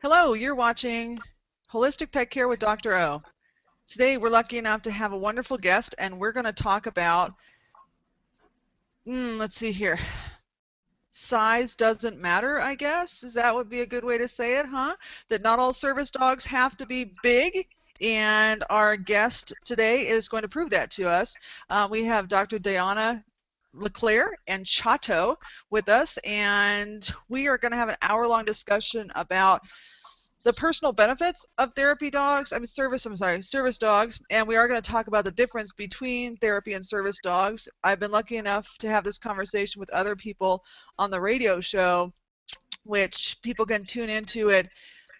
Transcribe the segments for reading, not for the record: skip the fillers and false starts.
Hello, you're watching Holistic Pet Care with Dr. O. Today we're lucky enough to have a wonderful guest and we're going to talk about, let's see here, size doesn't matter, I guess. Is that would be a good way to say it, huh? That not all service dogs have to be big, and our guest today is going to prove that to us. We have Dr. Dayana LeClairs and CHATO with us, and we are going to have an hour-long discussion about the personal benefits of therapy dogs, service dogs, and we are going to talk about the difference between therapy and service dogs. I've been lucky enough to have this conversation with other people on the radio show, which people can tune into at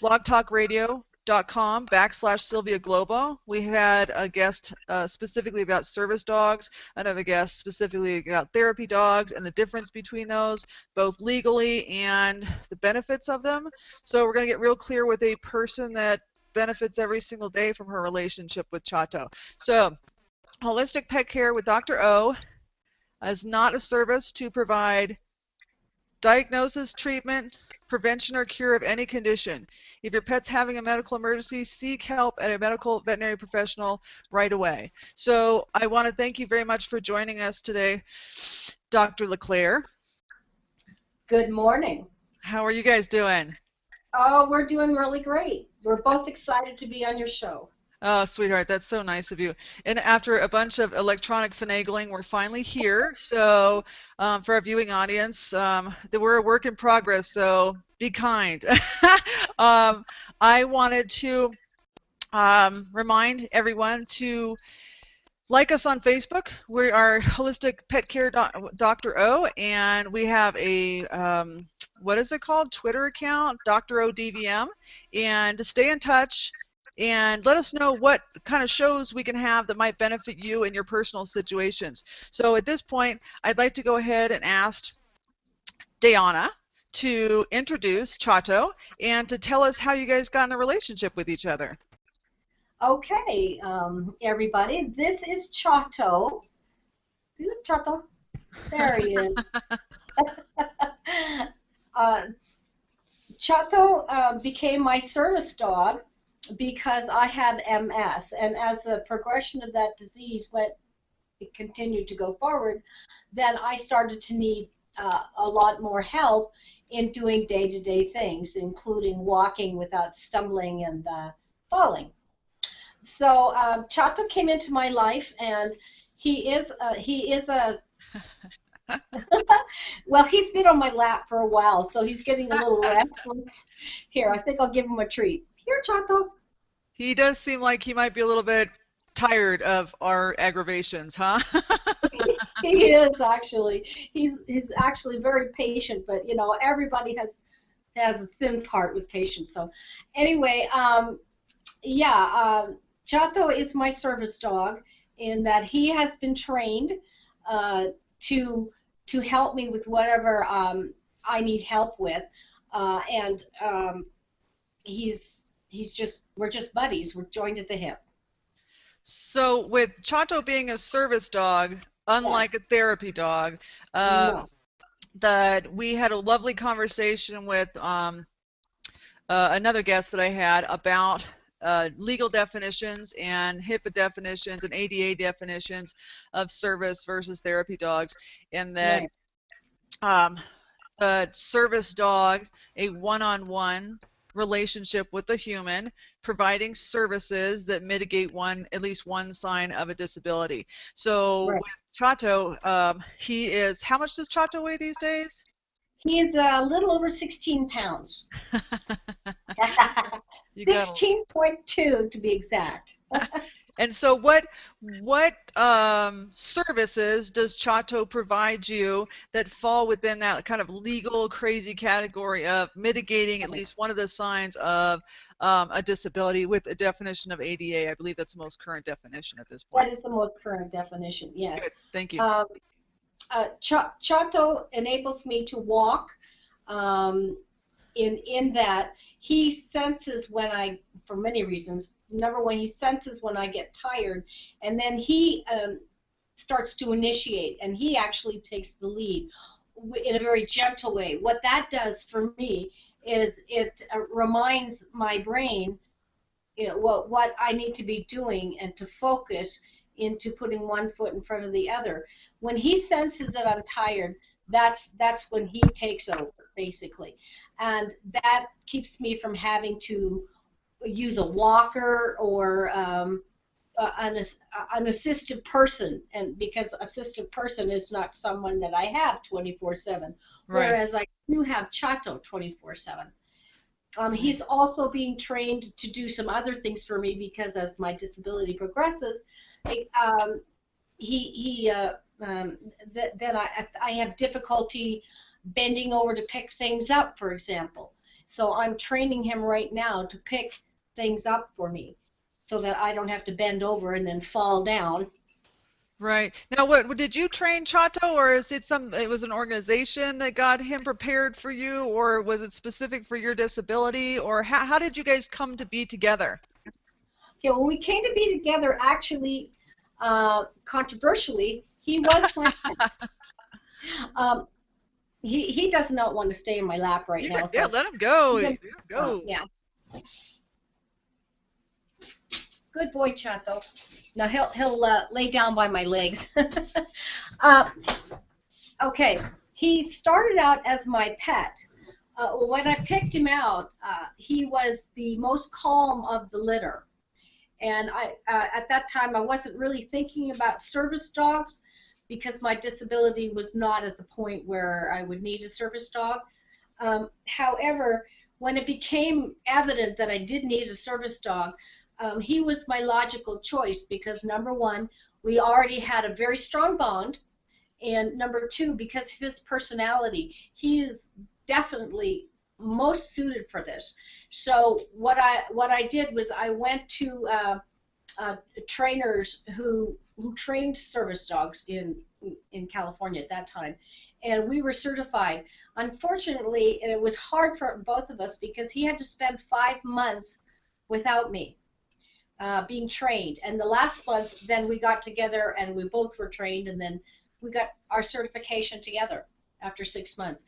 blogtalkradio.com/Sylvia Globo. We had a guest specifically about service dogs, another guest specifically about therapy dogs and the difference between those, both legally and the benefits of them. So we're going to get real clear with a person that benefits every single day from her relationship with CHATO. So, Holistic Pet Care with Dr. O is not a service to provide diagnosis, treatment, prevention, or cure of any condition. If your pet's having a medical emergency, seek help at a medical veterinary professional right away. So I want to thank you very much for joining us today, Dr. LeClairs. Good morning. How are you guys doing? Oh, we're doing really great. We're both excited to be on your show. Oh, sweetheart, that's so nice of you. And after a bunch of electronic finagling, we're finally here. So for our viewing audience, we're a work in progress, so be kind. I wanted to remind everyone to like us on Facebook. We are Holistic Pet Care Dr. O, and we have a what is it called? Twitter account, Dr. O DVM, and to stay in touch and let us know what kind of shows we can have that might benefit you in your personal situations. So at this point, I'd like to go ahead and ask Dayana to introduce CHATO and to tell us how you guys got in a relationship with each other. Okay, everybody, this is CHATO. CHATO. There he is. CHATO became my service dog because I had MS, and as the progression of that disease it continued to go forward, then I started to need a lot more help in doing day-to-day things, including walking without stumbling and falling. So CHATO came into my life, and he is a well, he's been on my lap for a while, so he's getting a little restless. Here, I think I'll give him a treat. Here, CHATO. He does seem like he might be a little bit tired of our aggravations, huh? He is actually. He's actually very patient, but you know everybody has a thin part with patience. So anyway, CHATO is my service dog in that he has been trained to help me with whatever I need help with, and we're just buddies. We're joined at the hip. So with CHATO being a service dog, unlike a therapy dog, that we had a lovely conversation with another guest that I had about legal definitions and HIPAA definitions and ADA definitions of service versus therapy dogs, and that a service dog, a one-on-one relationship with the human, providing services that mitigate at least one sign of a disability. So with CHATO, he is, how much does CHATO weigh these days? He is a little over 16 pounds. 16.2 to be exact. And so what services does CHATO provide you that fall within that kind of legal crazy category of mitigating at least one of the signs of a disability with a definition of ADA? I believe that's the most current definition at this point. That is the most current definition, yes. Good, thank you. CHATO enables me to walk in that he senses when for many reasons, number one, he senses when I get tired, and then he starts to initiate, and he actually takes the lead. in a very gentle way. What that does for me is it reminds my brain, what I need to be doing and to focus into putting one foot in front of the other. When he senses that I'm tired, that's when he takes over, basically. And that keeps me from having to use a walker or an assistive person, and because assistive person is not someone that I have 24/7, Right. whereas I do have Chato 24/7. Right. He's also being trained to do some other things for me because as my disability progresses, um, he then I have difficulty bending over to pick things up, for example. So I'm training him right now to pick things up for me so that I don't have to bend over and then fall down. Right. Now, what did you train Chato, or is it it was an organization that got him prepared for you, or was it specific for your disability, or how did you guys come to be together? Okay, when we came to be together, actually, controversially, he was my um, he does not want to stay in my lap right You now, got, yeah, so let him go. I'm Let gonna, him go. yeah, good boy, Chato. Now he'll lay down by my legs. uh, okay, he started out as my pet. When I picked him out, he was the most calm of the litter. And at that time, I wasn't really thinking about service dogs because my disability was not at the point where I would need a service dog. However, when it became evident that I did need a service dog, he was my logical choice because number one, we already had a very strong bond, and number two, because of his personality, he is definitely most suited for this. So what I did was I went to trainers who trained service dogs in California at that time, and we were certified. Unfortunately, it was hard for both of us because he had to spend 5 months without me being trained. And the last month, then we got together and we both were trained, and then we got our certification together after 6 months.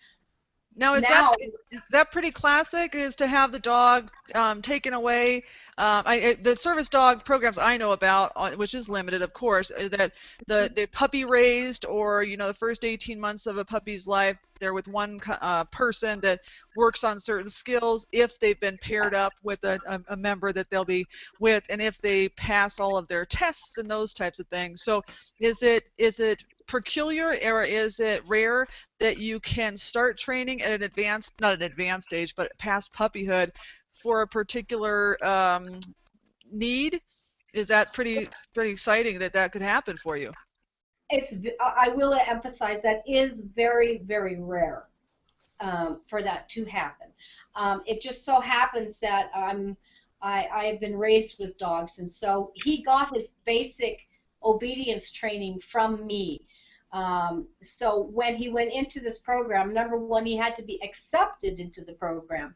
Now, Now, is that pretty classic? Is to have the dog taken away? The service dog programs I know about, which is limited, of course, is that the puppy raised, or the first 18 months of a puppy's life, they're with one person that works on certain skills. If they've been paired up with a member that they'll be with, and if they pass all of their tests and those types of things. So, is it peculiar, or is it rare that you can start training at an advanced, not an advanced age, but past puppyhood for a particular need? Is that pretty exciting that that could happen for you? it's I will emphasize that is very, very rare for that to happen. It just so happens that I have been raised with dogs, and so he got his basic obedience training from me. So when he went into this program, number one, he had to be accepted into the program.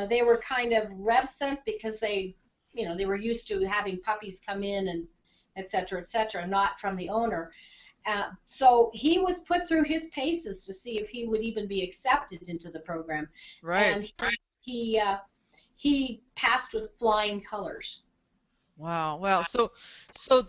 They were kind of reticent because they were used to having puppies come in and et cetera, not from the owner. So he was put through his paces to see if he would even be accepted into the program, Right. and he passed with flying colors. Wow. Well, so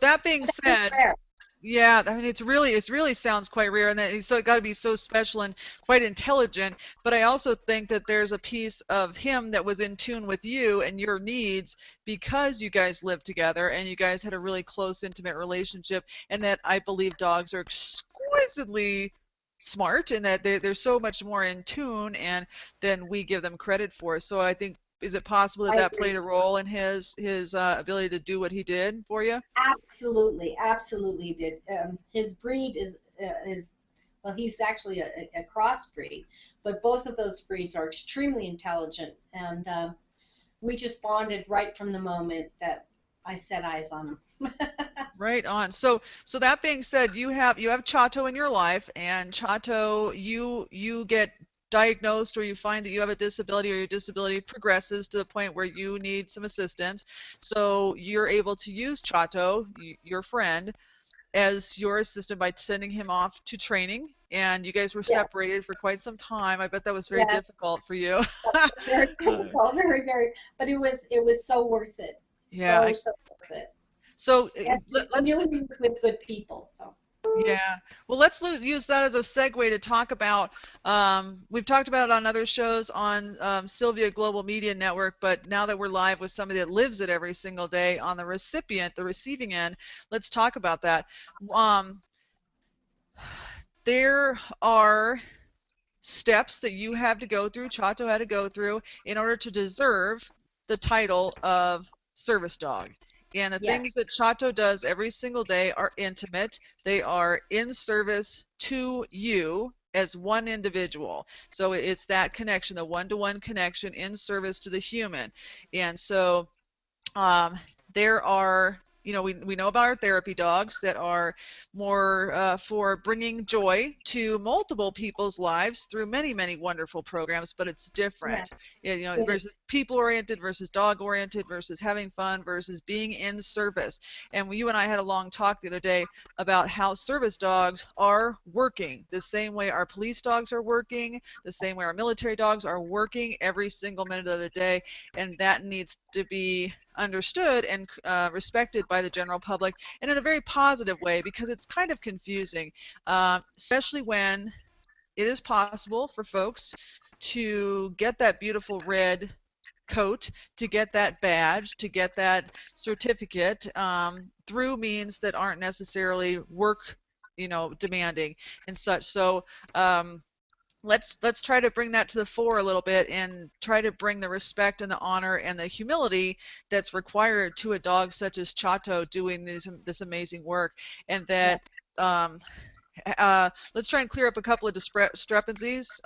that being It's said, rare. yeah, I mean, it really sounds quite rare, and that so it got to be so special and quite intelligent. But I also think that there's a piece of him that was in tune with you and your needs because you guys lived together and you guys had a really close, intimate relationship. And that I believe dogs are exquisitely smart, and that they're so much more in tune and than we give them credit for. So I think, is it possible that I that agree. played a role in his ability to do what he did for you? Absolutely, absolutely did. His breed is well, he's actually a crossbreed, but both of those breeds are extremely intelligent, and we just bonded right from the moment that I set eyes on him. Right on. So that being said, you have Chato in your life, and Chato, you get diagnosed, or you find that you have a disability, or your disability progresses to the point where you need some assistance. So you're able to use Chato, your friend, as your assistant by sending him off to training, and you guys were Yeah. separated for quite some time. I bet that was very Yeah. difficult for you. Very difficult, but it was so worth it. Yeah. So worth it. So And we let's knew he was with good people, so. yeah. Well, let's use that as a segue to talk about. We've talked about it on other shows on Sylvia Global Media Network, but now that we're live with somebody that lives it every single day on the receiving end, let's talk about that. Um, there are steps that you have to go through, CHATO had to go through, in order to deserve the title of service dog. And the Yes. things that CHATO does every single day are intimate. They are in service to you as one individual. So it's that connection, the one-to-one connection in service to the human. And so um, there are, we know about our therapy dogs that are more for bringing joy to multiple people's lives through many, many wonderful programs, but it's Yeah. different. It is. Versus people-oriented versus dog-oriented versus having fun versus being in service. And you and I had a long talk the other day about how service dogs are working the same way our police dogs are working, the same way our military dogs are working every single minute of the day, and that needs to be understood and respected by the general public, and in a very positive way, because it's kind of confusing, especially when it is possible for folks to get that beautiful red coat, to get that badge, to get that certificate through means that aren't necessarily work, demanding and such. So let's try to bring that to the fore a little bit and try to bring the respect and the honor and the humility that's required to a dog such as CHATO doing this amazing work, and Yeah. that um, let's try and clear up a couple of discrepancies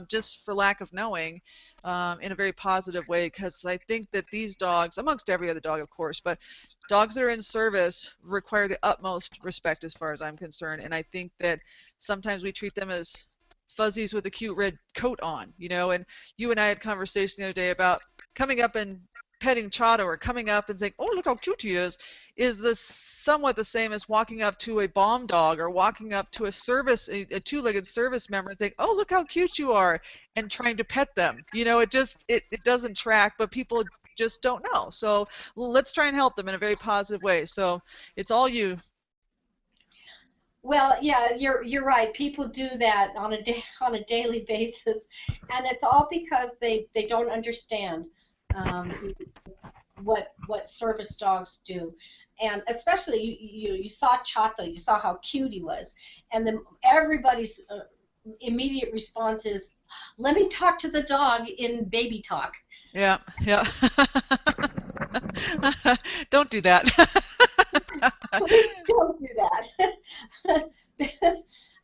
just for lack of knowing in a very positive way, because I think that these dogs, amongst every other dog of course, but dogs that are in service require the utmost respect as far as I'm concerned, and I think that sometimes we treat them as fuzzies with a cute red coat on, and you and I had conversation the other day about coming up and petting CHATO or coming up and saying, oh, look how cute he is this somewhat the same as walking up to a bomb dog or walking up to a two-legged service member and saying, oh, look how cute you are, and trying to pet them. It doesn't track, but people just don't know. So let's try and help them in a very positive way. So it's all you. Well, yeah, you're right. People do that on a daily basis, and it's all because they don't understand um, what service dogs do, and especially you saw Chato, you saw how cute he was, and then everybody's immediate response is, "Let me talk to the dog in baby talk." Yeah, yeah. Don't do that. Please don't do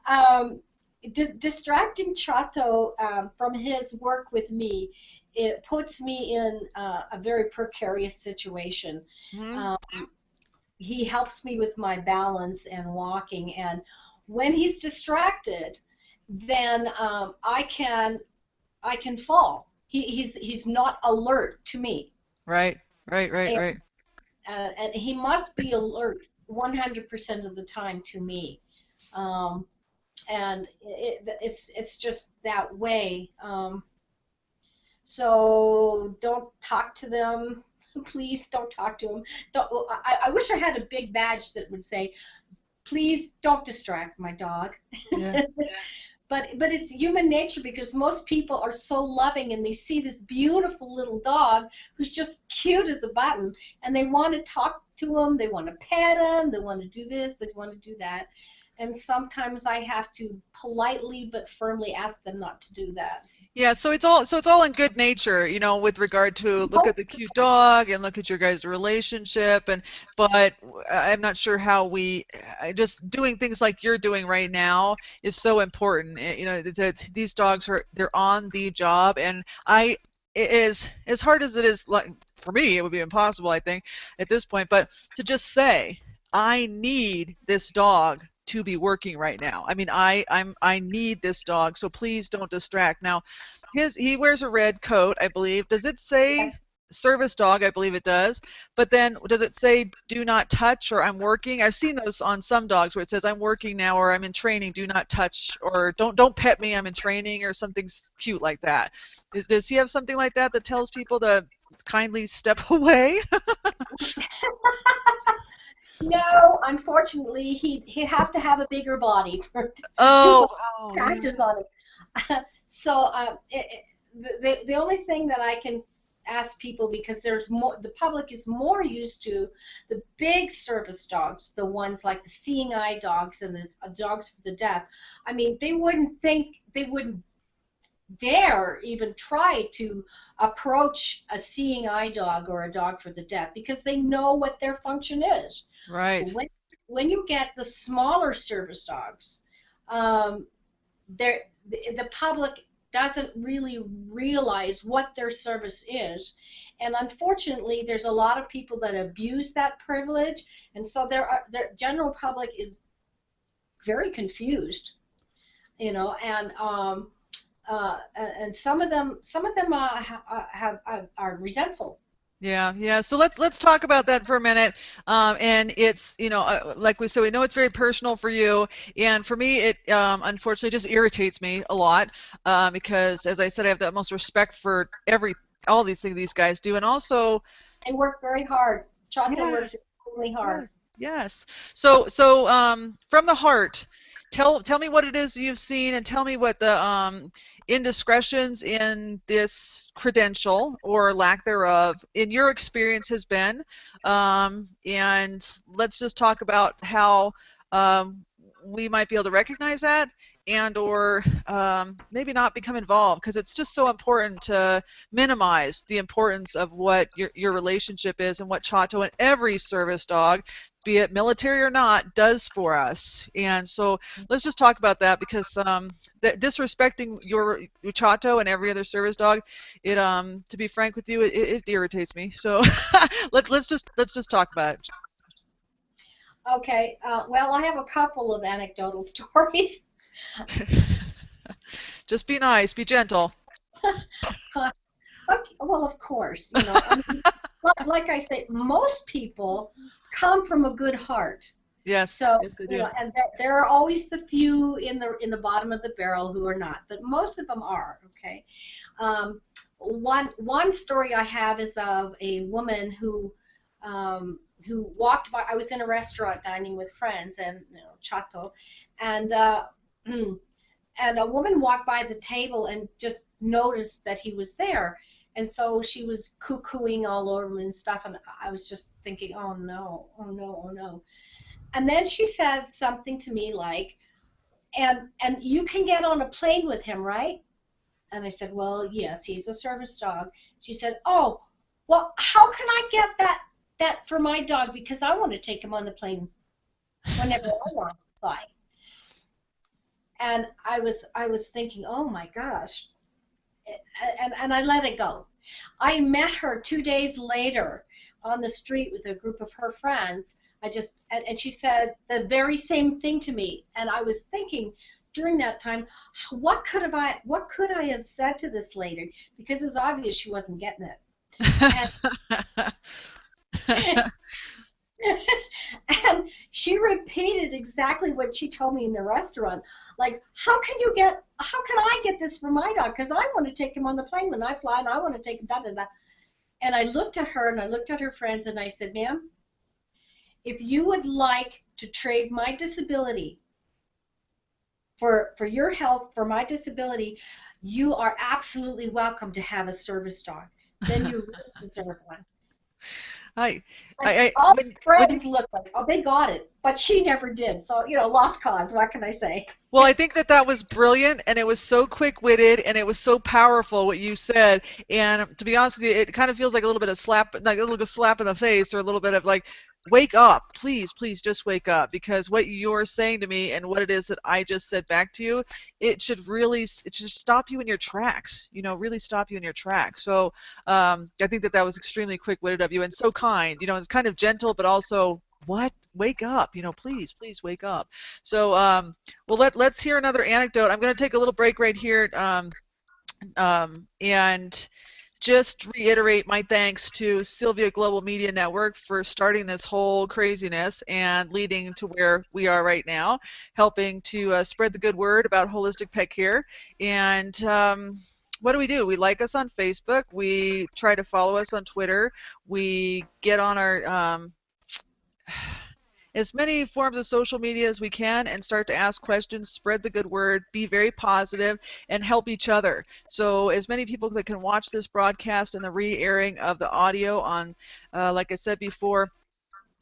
that. Distracting Chato from his work with me, it puts me in a very precarious situation. Mhm. Um, he helps me with my balance and walking, and when he's distracted, then I can fall. He's not alert to me. Right, right, right, And right. and he must be alert 100% of the time to me, um, and it's just that way. So don't talk to them. Please don't talk to them. I wish I had a big badge that would say, "Please don't distract my dog." Yeah. But it's human nature, because most people are so loving and they see this beautiful little dog who's just cute as a button, and they want to talk to him, they want to pet him, they want to do this, they want to do that, and sometimes I have to politely but firmly ask them not to do that. Yeah, so it's all in good nature, with regard to look at Nope. the cute dog and look at your guys' relationship, but I'm not sure how just doing things like you're doing right now is so important. These dogs they're on the job, and it is as hard as it is, like for me it would be impossible, I think, at this point, but to just say I need this dog to be working right now. I mean, I need this dog, so please don't distract. Now, he wears a red coat, I believe. Does it say Yes. service dog, I believe it does. But then does it say do not touch or I'm working? I've seen those on some dogs where it says I'm working now or I'm in training, do not touch or don't pet me, I'm in training or something cute like that. Does he have something like that that tells people to kindly step away? No, unfortunately, he'd have to have a bigger body for to Oh, put oh yeah. patches on him. So the only thing that I can ask people, because there's more, the public is more used to the big service dogs, the ones like the seeing eye dogs and the dogs for the deaf. I mean, they wouldn't dare even try to approach a seeing eye dog or a dog for the deaf because they know what their function is. Right. When you get the smaller service dogs, um, the public doesn't really realize what their service is, and unfortunately there's a lot of people that abuse that privilege, and so the general public is very confused, you know, and some of them are resentful. Yeah, yeah. So let's talk about that for a minute. And it's, like we said, we know it's very personal for you, and for me, it unfortunately just irritates me a lot because, as I said, I have the utmost respect for all these things these guys do, and also, They work very hard. Chato works yes, extremely hard. yes, yes. So from the heart, tell me what it is you've seen, and tell me what the indiscretions in this credential or lack thereof in your experience has been, and let's just talk about how we might be able to recognize that and or maybe not become involved, because it's just so important to minimize the importance of what your relationship is and what Chato and every service dog, be it military or not, does for us. And so let's just talk about that, because that disrespecting your Chato and every other service dog, it to be frank with you, it irritates me. So let's just talk about Okay, well, I have a couple of anecdotal stories. it. Just be nice, be gentle. Okay, well, of course, I mean, like I say, most people come from a good heart. Yes, So, yes, they do. and there are always the few in the bottom of the barrel who are not, but most of them are. Okay. One story I have is of a woman who walked by. I was in a restaurant dining with friends and Chato, and and a woman walked by the table and just noticed that he was there, and so she was coo-cooing all over him and stuff, and I was just thinking, oh no, oh no, oh no. And then she said something to me like, and you can get on a plane with him, right? And I said, well, yes, he's a service dog. She said, oh, well, how can I get that for my dog, because I want to take him on the plane whenever I want to fly. And I was thinking, oh my gosh, and I let it go. I met her 2 days later on the street with a group of her friends. And she said the very same thing to me, and I was thinking during that time, what could I have said to this lady, because it was obvious she wasn't getting it. And and she repeated exactly what she told me in the restaurant. Like, how can I get this for my dog? Because I want to take him on the plane when I fly, and I want to take him, da da da. And I looked at her, and I looked at her friends, and I said, ma'am, if you would like to trade my disability for your health, for my disability, you are absolutely welcome to have a service dog. Then you really deserve one. I, And all when you friends looked like, oh, they got it, but she never did. So, lost cause. What can I say? Well, I think that was brilliant, and it was so quick-witted, and it was so powerful what you said. And to be honest with you, it kind of feels like a little bit of slap, like a little slap in the face, or a little bit of like, wake up, please, please, just wake up, because what you're saying to me and what it is that I just said back to you, it should stop you in your tracks. Really stop you in your tracks. So I think that was extremely quick-witted of you and so kind. It's kind of gentle, but also, what? Wake up, please, please wake up. So, well, let's hear another anecdote. I'm going to take a little break right here, and just reiterate my thanks to Sylvia Global Media Network for starting this whole craziness and leading to where we are right now, helping to spread the good word about holistic pet care. And what do? We like us on Facebook. We try to follow us on Twitter. We get on our as many forms of social media as we can and start to ask questions, spread the good word, be very positive, and help each other. So as many people that can watch this broadcast and the re-airing of the audio on, like I said before,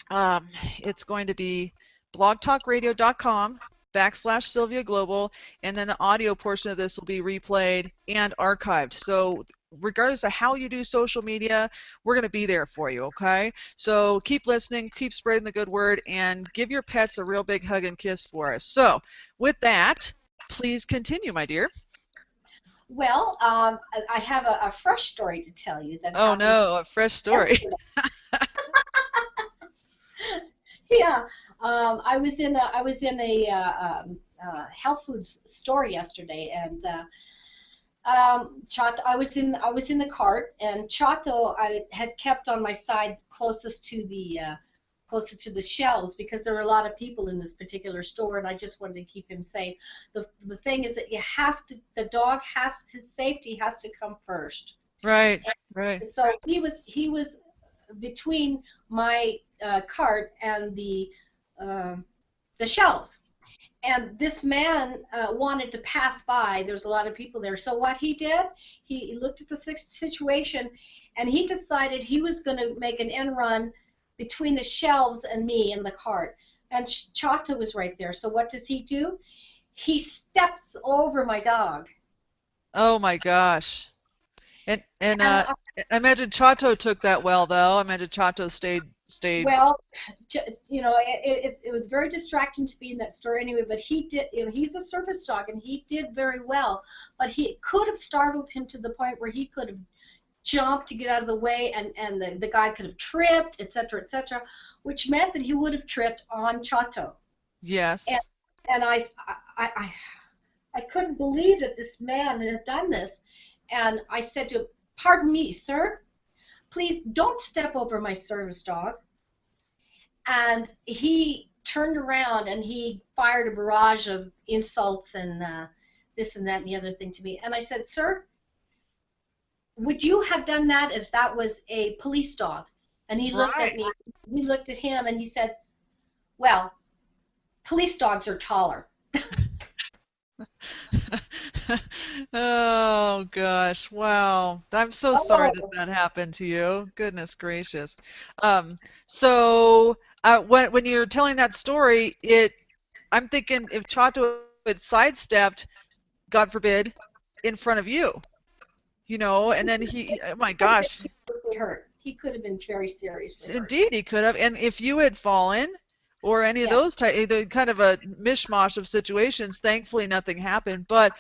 it's going to be blogtalkradio.com/Sylvia Global, and then the audio portion of this will be replayed and archived. So regardless of how you do social media, we're going to be there for you, okay? So keep listening, keep spreading the good word, and give your pets a real big hug and kiss for us. So with that, please continue, my dear. Well, I have a fresh story to tell you that Oh happened no, a fresh story. yesterday. Yeah, I was in a health foods store yesterday, and Chato. I was in the cart, and Chato I had kept on my side closest to the shelves because there were a lot of people in this particular store, and I just wanted to keep him safe. The thing is that the dog his safety has to come first. Right, right. So he was between my cart and the shelves. And this man wanted to pass by. There's a lot of people there. So what he did, he looked at the situation, and he decided he was going to make an end run between the shelves and me in the cart. And Chato was right there. So what does he do? He steps over my dog. Oh my gosh. And And I imagine Chato took that well, though. I imagine Chato stayed. well, you know, it was very distracting to be in that store anyway, but he did, you know, he's a service dog, and he did very well, but he could have startled him to the point where he could have jumped to get out of the way, and the guy could have tripped, etc., which meant that he would have tripped on Chato. Yes. And I couldn't believe that this man had done this, and I said to him, "Pardon me, sir. Please don't step over my service dog." And he turned around and he fired a barrage of insults and this and that and the other thing to me. And I said, "Sir, would you have done that if that was a police dog?" And he looked at me, he looked at him, and he said, "Well, police dogs are taller." Oh gosh, wow. I'm so sorry that Oh, that happened to you. Goodness gracious. So when you're telling that story, I'm thinking if Chato had sidestepped, God forbid, in front of you, and then oh my could have been gosh, seriously hurt. He could have been very seriously hurt. indeed he could have. And if you had fallen, or any of Yeah, those the kind of a mishmash of situations, thankfully nothing happened. But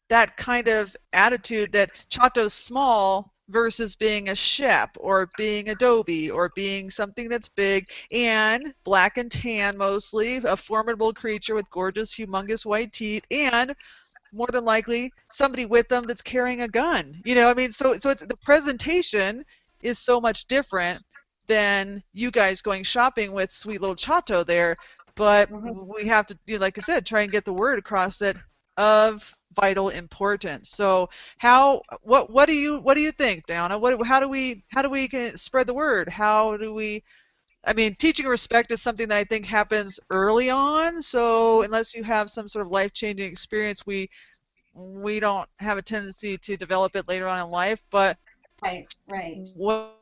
that kind of attitude that Chato's small versus being a Shep or being Adobe or being something that's big and black and tan mostly, a formidable creature with gorgeous, humongous white teeth, and more than likely somebody with them that's carrying a gun. I mean, so it's the presentation is so much different than you guys going shopping with sweet little Chato there. But hmm we have to, like I said, try and get the word across that of vital importance. So what do you think, Dayana? How do we spread the word? How do we? I mean, teaching respect is something that I think happens early on. So unless you have some sort of life-changing experience, we don't have a tendency to develop it later on in life. But right, right. what